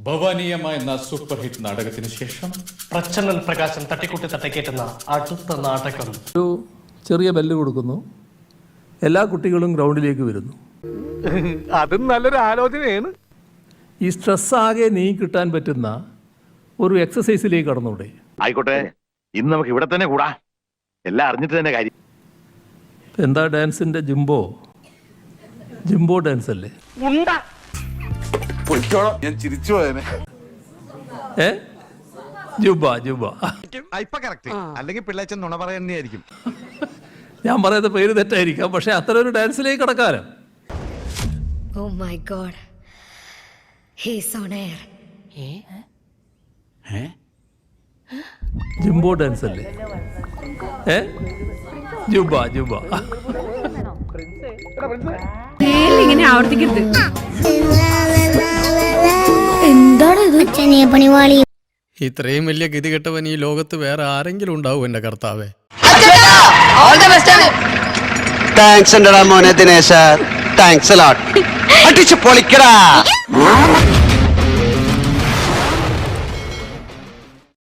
ഭവാനീയമായ എന്ന super hit നാടകത്തിന് ശേഷം പ്രച്ഛന്നൻ പ്രകാശം തട്ടിക്കൂട്ടി തട്ടിക്കേറ്റുന്ന അടുത്ത നാടകം. ഒരു ചെറിയ ബെല്ല് കൊടുക്കുന്നു, എല്ലാ കുട്ടികളും ഗ്രൗണ്ടിലേക്ക് വരുന്നു. അതും നല്ലൊരു ആലോചനയാണ്. ഈ സ്ട്രെസ് ആകെ നീങ്ങി കിട്ടാൻ പറ്റുന്ന ഒരു എക്സസൈസിലേക്ക് കടന്നൂടെ? ആയിക്കോട്ടെ, ഇന്ന് നമുക്ക് ഇവിടെ തന്നെ കൂടാ. എല്ലാം അറിഞ്ഞിട്ട് തന്നെ കാര്യം. എന്താ ഡാൻസിന്റെ ജിംബോ ഡാൻസ് അല്ലേ? ഞാൻ ചിരിച്ചു പോയനെ. ജുബ ഇപ്പൊ കറക്റ്റ്. അല്ലെങ്കിൽ പിള്ളേച്ചൻ നുണ പറയുന്നതായിരിക്കും. ഞാൻ പറയുന്ന പേര് തെറ്റായിരിക്കാം, പക്ഷെ അത്ര ഒരു ഡാൻസിലേക്ക് കടക്കാലോ. Oh my God, he's on air. Jimbo dance അല്ലേ? ജുബ ഇങ്ങനെ ആവർത്തിക്കരുത്. എന്താണ് ഇത്? ചെറിയ പണിവാളി. ഇത്രയും വലിയ ഗതികെട്ടവൻ ഈ ലോകത്ത് വേറെ ആരെങ്കിലും ഉണ്ടാവും എന്റെ കർത്താവേ. താങ്ക്സ് മോനെ ദിനേശ, താങ്ക്സ് അടിച്ചു പൊളിക്കടാ.